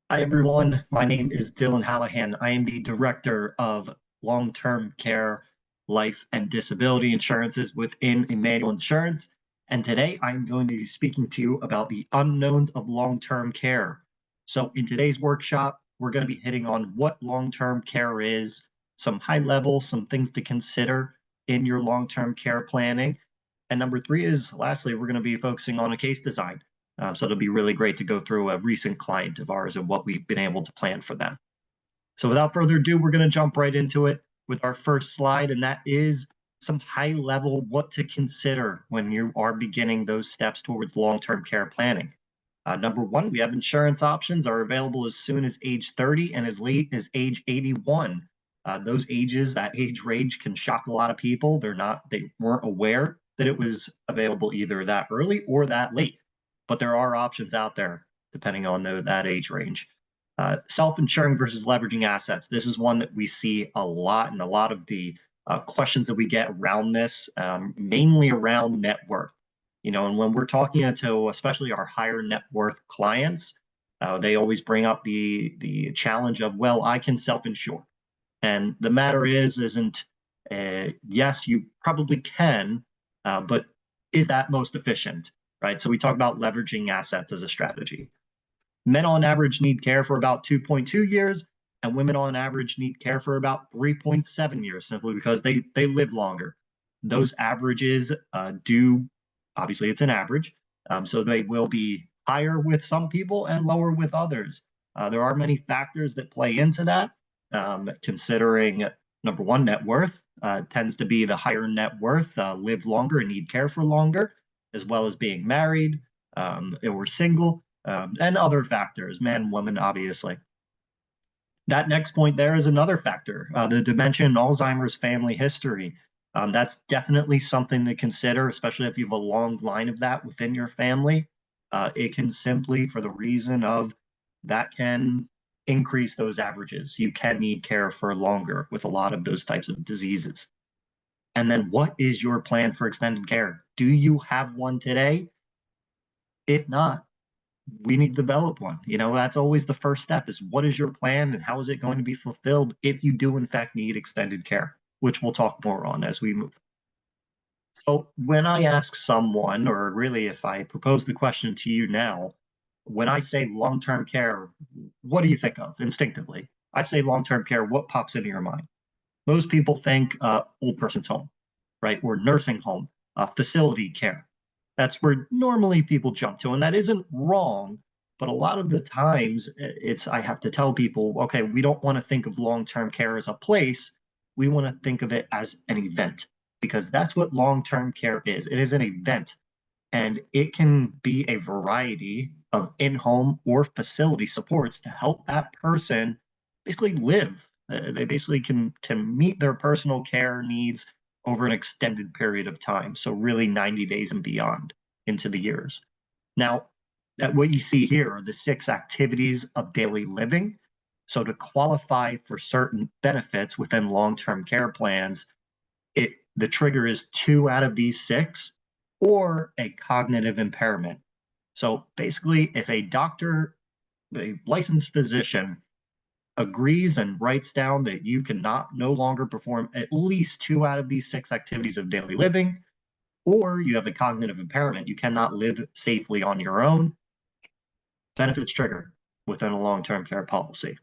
Hi, everyone. My name is Dylan Hallahan. I am the Director of Long-Term Care, Life, and Disability Insurances within Emmanuel Insurance. And today I'm going to be speaking to you about the unknowns of long-term care. So in today's workshop, we're going to be hitting on what long-term care is, some high level, some things to consider in your long-term care planning. And number three is, lastly, we're going to be focusing on a case design. So it'll be really great to go through a recent client of ours and what we've been able to plan for them. So without further ado, we're going to jump right into it with our first slide, and that is some high level what to consider when you are beginning those steps towards long-term care planning. Number one, we have insurance options are available as soon as age 30 and as late as age 81. Those ages, that age range can shock a lot of people. They weren't aware that it was available either that early or that late, but there are options out there depending on that age range. Self-insuring versus leveraging assets. This is one that we see a lot, and a lot of the questions that we get around this, mainly around net worth. And when we're talking to especially our higher net worth clients, they always bring up the challenge of, well, I can self-insure, and the matter isn't. Yes, you probably can, but is that most efficient? Right? So we talk about leveraging assets as a strategy. Men on average need care for about 2.2 years, and women on average need care for about 3.7 years, simply because they live longer. Those averages obviously it's an average, so they will be higher with some people and lower with others. There are many factors that play into that, considering number one, net worth tends to be the higher net worth, live longer and need care for longer, as well as being married or single, and other factors, man, woman, obviously. That next point there is another factor, the dementia and Alzheimer's family history. That's definitely something to consider, especially if you have a long line of that within your family. It can simply, for the reason of that can increase those averages. You can need care for longer with a lot of those types of diseases. And then what is your plan for extended care? Do you have one today? If not, we need to develop one. That's always the first step, is what is your plan and how is it going to be fulfilled if you do in fact need extended care, which we'll talk more on as we move. So when I ask someone, or really if I propose the question to you now, when I say long-term care, what do you think of instinctively? I say long-term care, what pops into your mind? Most people think old person's home, right? Or nursing home, facility care. That's where normally people jump to, and that isn't wrong. But a lot of the times, I have to tell people, okay, we don't want to think of long-term care as a place. We want to think of it as an event, because that's what long-term care is. It is an event, and it can be a variety of in-home or facility supports to help that person basically live. They basically can meet their personal care needs over an extended period of time. So really 90 days and beyond into the years. Now, what you see here are the 6 activities of daily living. So to qualify for certain benefits within long-term care plans, the trigger is 2 out of these 6 or a cognitive impairment. So basically, if a doctor, a licensed physician, agrees and writes down that you cannot no longer perform at least 2 out of these 6 activities of daily living, or you have a cognitive impairment, you cannot live safely on your own, benefits trigger within a long-term care policy.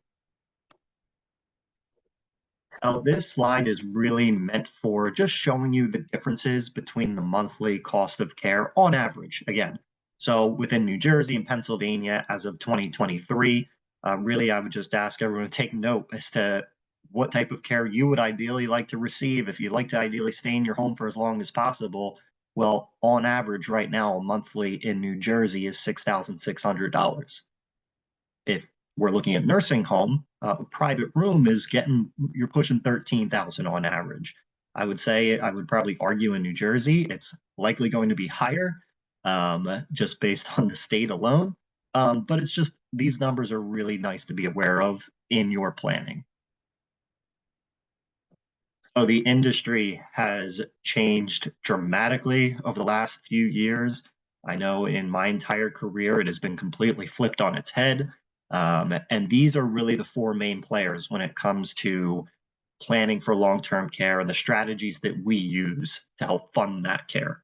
Now, this slide is really meant for just showing you the differences between the monthly cost of care on average, again. So within New Jersey and Pennsylvania, as of 2023, really, I would just ask everyone to take note as to what type of care you would ideally like to receive. If you'd like to ideally stay in your home for as long as possible, well, on average right now, monthly in New Jersey is $6,600. If we're looking at nursing home, a private room you're pushing 13,000 on average. I would probably argue in New Jersey, it's likely going to be higher, just based on the state alone. But it's just, these numbers are really nice to be aware of in your planning. So the industry has changed dramatically over the last few years. I know in my entire career, it has been completely flipped on its head. And these are really the four main players when it comes to planning for long-term care and the strategies that we use to help fund that care.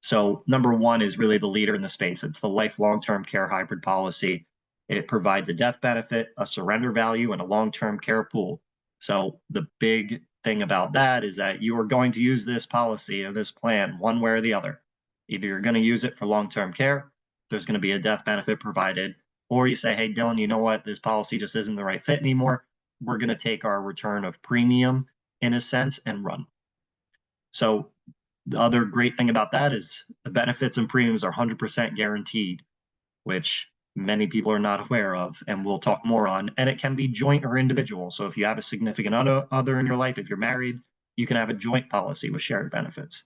So number one is really the leader in the space. It's the life long-term care hybrid policy. It provides a death benefit, a surrender value, and a long-term care pool. So the big thing about that is that you are going to use this policy or this plan one way or the other. Either you're going to use it for long-term care, there's going to be a death benefit provided, or you say, hey, Dylan, you know what? This policy just isn't the right fit anymore. We're going to take our return of premium in a sense and run. So the other great thing about that is the benefits and premiums are 100% guaranteed, which many people are not aware of, and we'll talk more on. And it can be joint or individual. So if you have a significant other in your life, if you're married, you can have a joint policy with shared benefits.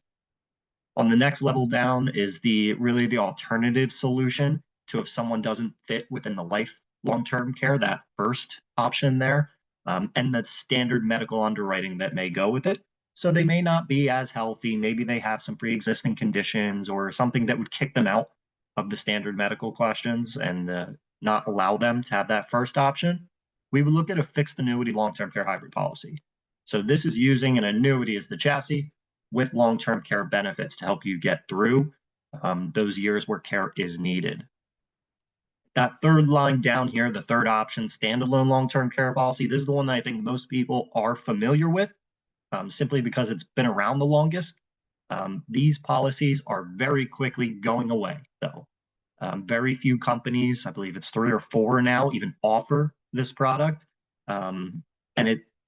On the next level down is really the alternative solution to if someone doesn't fit within the life long-term care, that first option there, and the standard medical underwriting that may go with it. So they may not be as healthy. Maybe they have some pre-existing conditions or something that would kick them out of the standard medical questions and not allow them to have that first option. We would look at a fixed annuity long-term care hybrid policy. So this is using an annuity as the chassis with long-term care benefits to help you get through those years where care is needed. That third line down here, the third option, standalone long-term care policy, this is the one that I think most people are familiar with, simply because it's been around the longest. These policies are very quickly going away, though. Very few companies, I believe it's 3 or 4 now, even offer this product. And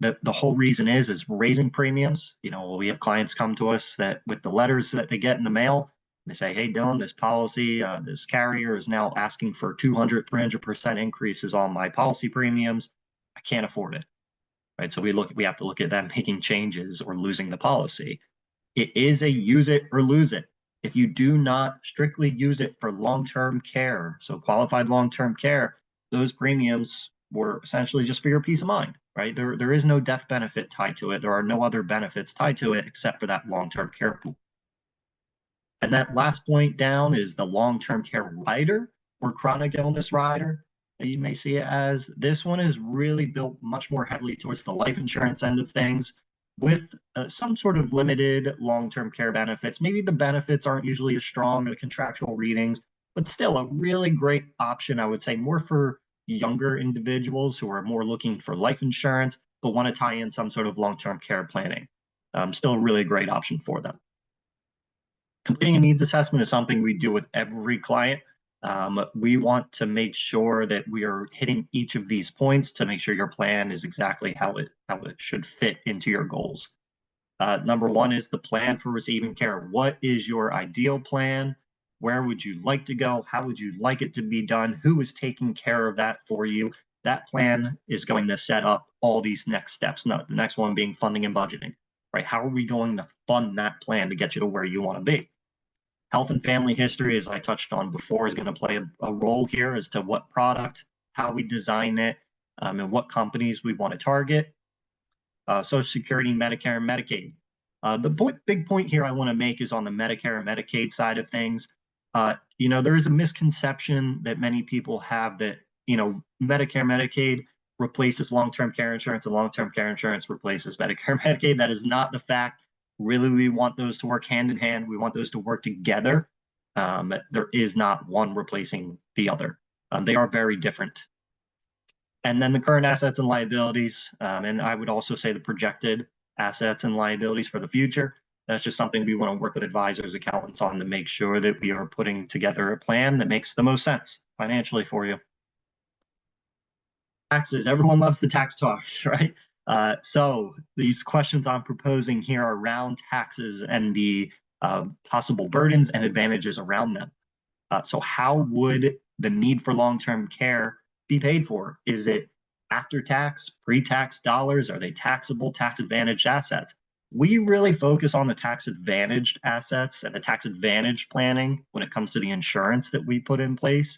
the whole reason is raising premiums. You know, we have clients come to us that with the letters that they get in the mail, they say, hey, Dylan, this policy, this carrier is now asking for 200, 300% increases on my policy premiums. I can't afford it, right? So we have to look at them making changes or losing the policy. It is a use it or lose it. If you do not strictly use it for long-term care, so qualified long-term care, those premiums were essentially just for your peace of mind, right? There is no death benefit tied to it. There are no other benefits tied to it except for that long-term care pool. And that last point down is the long-term care rider or chronic illness rider. You may see it as this one is really built much more heavily towards the life insurance end of things with some sort of limited long-term care benefits. Maybe the benefits aren't usually as strong, the contractual readings, but still a really great option, I would say, more for younger individuals who are more looking for life insurance, but want to tie in some sort of long-term care planning. Still a really great option for them. Completing a needs assessment is something we do with every client. We want to make sure that we are hitting each of these points to make sure your plan is exactly how it should fit into your goals. Number one is the plan for receiving care. What is your ideal plan? Where would you like to go? How would you like it to be done? Who is taking care of that for you? That plan is going to set up all these next steps. No, the next one being funding and budgeting, right? How are we going to fund that plan to get you to where you want to be? Health and family history, as I touched on before, is going to play a role here as to what product, how we design it, and what companies we want to target. Social Security, Medicare, and Medicaid. The big point here I want to make is on the Medicare and Medicaid side of things. You know, there is a misconception that many people have that, you know, Medicare, Medicaid replaces long-term care insurance and long-term care insurance replaces Medicare, Medicaid. That is not the fact. Really, we want those to work hand in hand. We want those to work together. There is not one replacing the other. They are very different. And then the current assets and liabilities, and I would also say the projected assets and liabilities for the future. That's just something we want to work with advisors, accountants on to make sure that we are putting together a plan that makes the most sense financially for you. Taxes, everyone loves the tax talk, right? So these questions I'm proposing here are around taxes and the possible burdens and advantages around them. So how would the need for long-term care be paid for? Is it after tax, pre-tax dollars? Are they taxable, tax-advantaged assets? We really focus on the tax-advantaged assets and the tax-advantaged planning when it comes to the insurance that we put in place.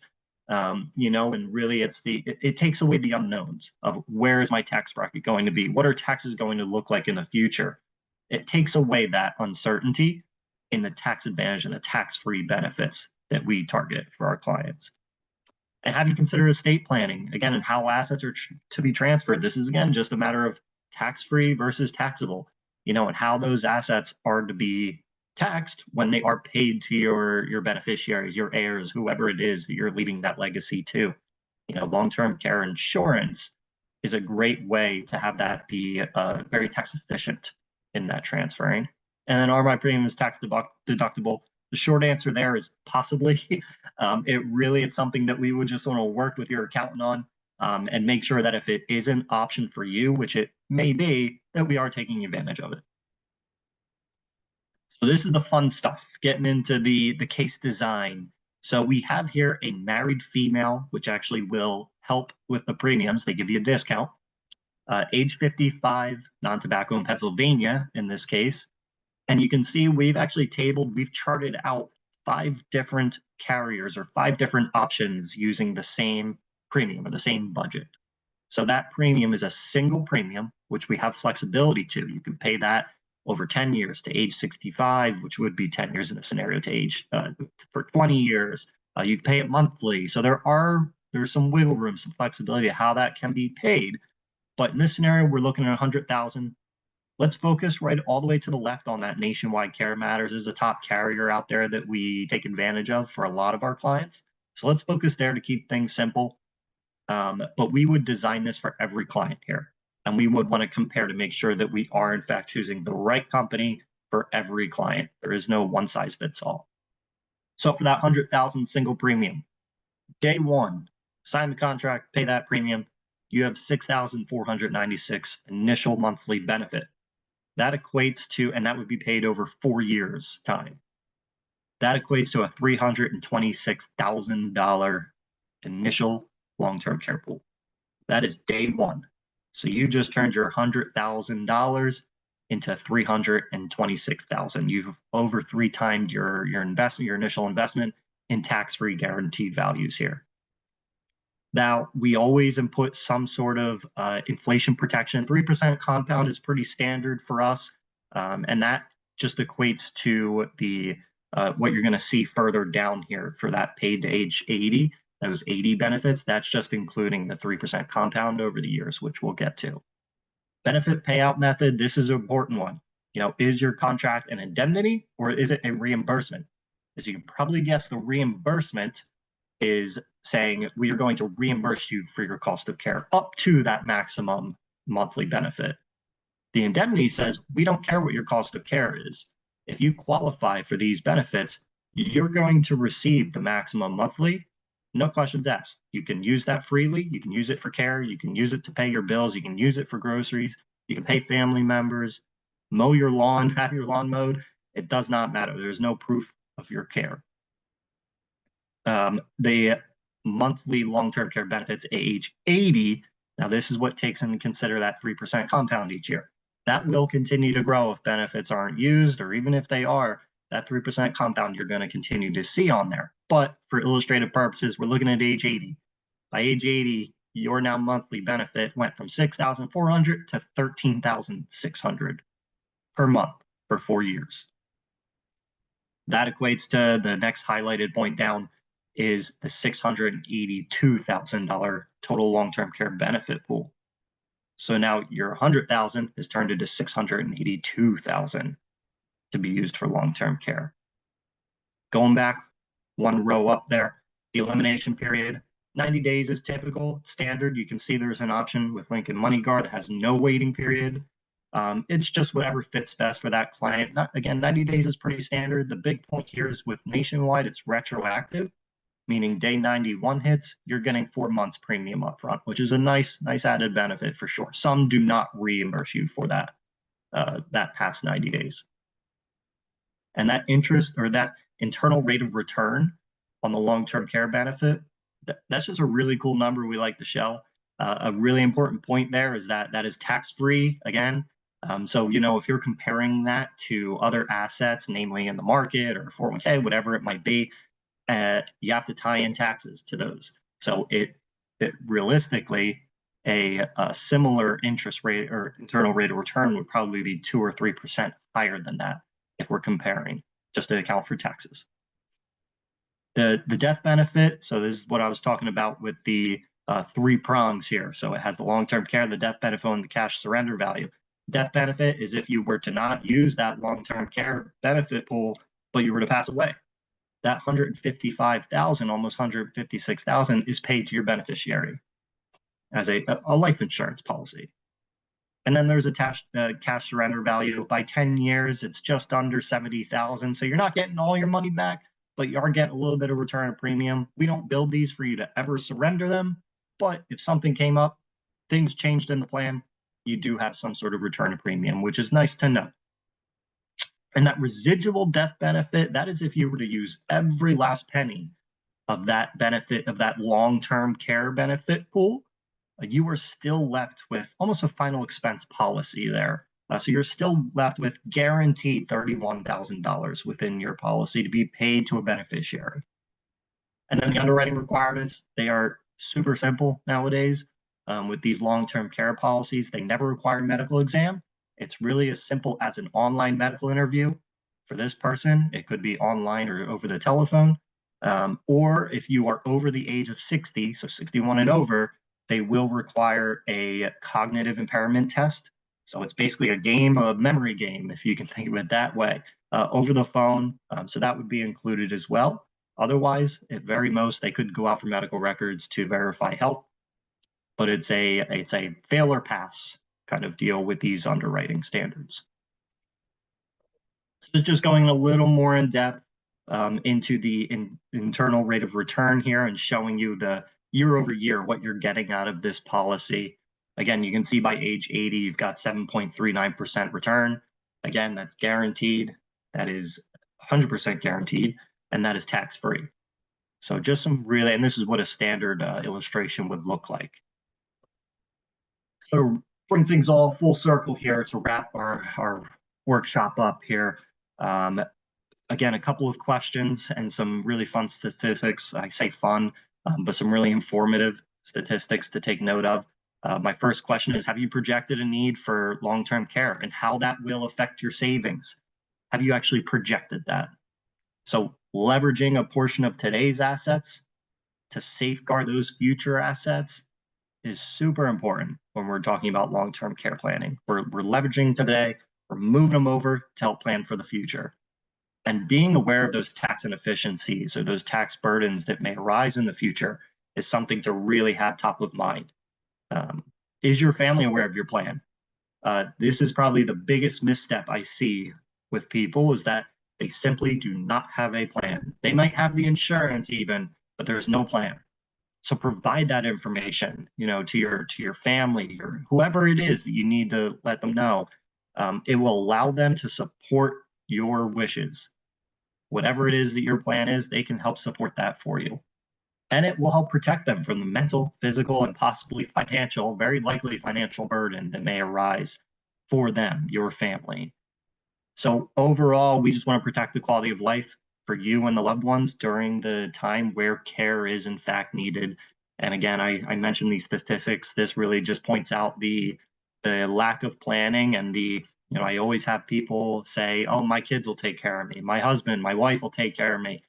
You know, and really it takes away the unknowns of where is my tax bracket going to be? What are taxes going to look like in the future? It takes away that uncertainty in the tax advantage and the tax-free benefits that we target for our clients. And have you considered estate planning, again, and how assets are to be transferred? This is, again, just a matter of tax-free versus taxable, and how those assets are to be taxed when they are paid to your beneficiaries, your heirs, whoever it is that you're leaving that legacy to. Long-term care insurance is a great way to have that be very tax efficient in that transferring. And then, are my premiums tax deductible? The short answer there is possibly. It's something that we would just want to work with your accountant on, and make sure that if it is an option for you, which it may be, that we are taking advantage of it. So this is the fun stuff, getting into the case design. So we have here a married female, which actually will help with the premiums. They give you a discount. Age 55, non-tobacco in Pennsylvania in this case. And you can see we've charted out 5 different carriers or 5 different options using the same premium or the same budget. So that premium is a single premium, which we have flexibility to. You can pay that over 10 years to age 65, which would be 10 years in the scenario to age for 20 years. You pay it monthly. So there's some wiggle room, some flexibility of how that can be paid. But in this scenario, we're looking at 100,000. Let's focus right all the way to the left on that. Nationwide Care Matters is a top carrier out there that we take advantage of for a lot of our clients. So let's focus there to keep things simple. But we would design this for every client here. And we would want to compare to make sure that we are, in fact, choosing the right company for every client. There is no one size fits all. So for that 100,000 single premium, day one, sign the contract, pay that premium. You have 6,496 initial monthly benefit. That equates to, and that would be paid over 4 years' time. That equates to a $326,000 initial long-term care pool. That is day one. So you just turned your $100,000 into $326,000. You've over 3 times your investment, your initial investment in tax-free guaranteed values here. Now, we always input some sort of inflation protection. 3% compound is pretty standard for us, and that just equates to the what you're going to see further down here for that paid to age 80. Those 80 benefits, that's just including the 3% compound over the years, which we'll get to. Benefit payout method, this is an important one. Is your contract an indemnity or is it a reimbursement? As you can probably guess, the reimbursement is saying we are going to reimburse you for your cost of care up to that maximum monthly benefit. The indemnity says we don't care what your cost of care is. If you qualify for these benefits, you're going to receive the maximum monthly. No questions asked. You can use that freely. You can use it for care. You can use it to pay your bills. You can use it for groceries. You can pay family members, mow your lawn, have your lawn mowed. It does not matter. There's no proof of your care. The monthly long-term care benefits age 80. Now, this is what takes into consider that 3% compound each year. That will continue to grow if benefits aren't used, or even if they are, that 3% compound you're going to continue to see on there. But for illustrative purposes, we're looking at age 80. By age 80, your now monthly benefit went from $6,400 to $13,600 per month for 4 years. That equates to the next highlighted point down is the $682,000 total long-term care benefit pool. So now your $100,000 is turned into $682,000 to be used for long-term care. Going back one row up there, the elimination period, 90 days is typical, standard. You can see there's an option with Lincoln MoneyGuard that has no waiting period. It's just whatever fits best for that client. Again, 90 days is pretty standard. The big point here is with Nationwide, it's retroactive, meaning day 91 hits, you're getting 4 months premium upfront, which is a nice added benefit for sure. Some do not reimburse you for that past 90 days. And that interest or that internal rate of return on the long-term care benefit, that's just a really cool number we like to show. A really important point there is that is tax-free again. So, if you're comparing that to other assets, namely in the market or 401k, whatever it might be, you have to tie in taxes to those. So it realistically, a similar interest rate or internal rate of return would probably be 2 or 3% higher than that if we're comparing, just to account for taxes. The death benefit, so this is what I was talking about with the three prongs here. So it has the long-term care, the death benefit, and the cash surrender value. Death benefit is if you were to not use that long-term care benefit pool, but you were to pass away. That 155,000, almost 156,000, is paid to your beneficiary as a life insurance policy. And then there's a cash surrender value. By 10 years, it's just under 70,000. So you're not getting all your money back, but you are getting a little bit of return of premium. We don't build these for you to ever surrender them, but if something came up, things changed in the plan, you do have some sort of return of premium, which is nice to know. And that residual death benefit, that is if you were to use every last penny of that benefit, of that long-term care benefit pool, you are still left with almost a final expense policy there. So you're still left with guaranteed $31,000 within your policy to be paid to a beneficiary. And then the underwriting requirements, they are super simple nowadays. With these long-term care policies, they never require a medical exam. It's really as simple as an online medical interview. For this person, it could be online or over the telephone. Or if you are over the age of 60, so 61 and over, they will require a cognitive impairment test. So it's basically a game, a memory game, if you can think of it that way, over the phone. So that would be included as well. Otherwise, at very most, they could go out for medical records to verify health, but it's a fail or pass kind of deal with these underwriting standards. This is just going a little more in depth into the internal rate of return here and showing you the year over year what you're getting out of this policy. Again, you can see by age 80, you've got 7.39% return. Again, that's guaranteed. That is 100% guaranteed, and that is tax-free. So just some really, and this is what a standard illustration would look like. So bring things all full circle here to wrap our workshop up here. Again, a couple of questions and some really fun statistics. I say fun, but some really informative statistics to take note of. My first question is, have you projected a need for long-term care and how that will affect your savings? Have you actually projected that? So leveraging a portion of today's assets to safeguard those future assets is super important when we're talking about long-term care planning. We're leveraging today, we're moving them over to help plan for the future. And being aware of those tax inefficiencies or those tax burdens that may arise in the future is something to really have top of mind. Is your family aware of your plan? This is probably the biggest misstep I see with people, is that they simply do not have a plan. They might have the insurance even, but there's no plan. So provide that information, to your family or whoever it is that you need to let them know. It will allow them to support your wishes. Whatever it is that your plan is, they can help support that for you. And it will help protect them from the mental, physical, and possibly financial, very likely financial burden that may arise for them, your family. So overall, we just want to protect the quality of life for you and the loved ones during the time where care is in fact needed. And again, I mentioned these statistics. This really just points out the lack of planning and I always have people say, oh, my kids will take care of me. My husband, my wife will take care of me.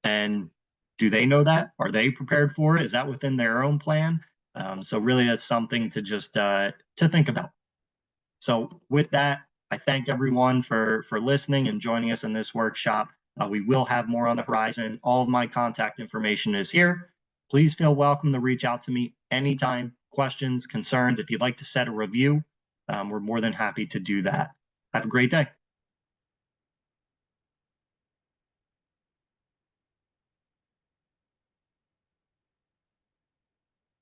And do they know that? Are they prepared for it? Is that within their own plan? So really that's something to just to think about. So with that, I thank everyone for listening and joining us in this workshop. We will have more on the horizon. All of my contact information is here. Please feel welcome to reach out to me anytime. Questions, concerns, if you'd like to set a review, we're more than happy to do that. Have a great day.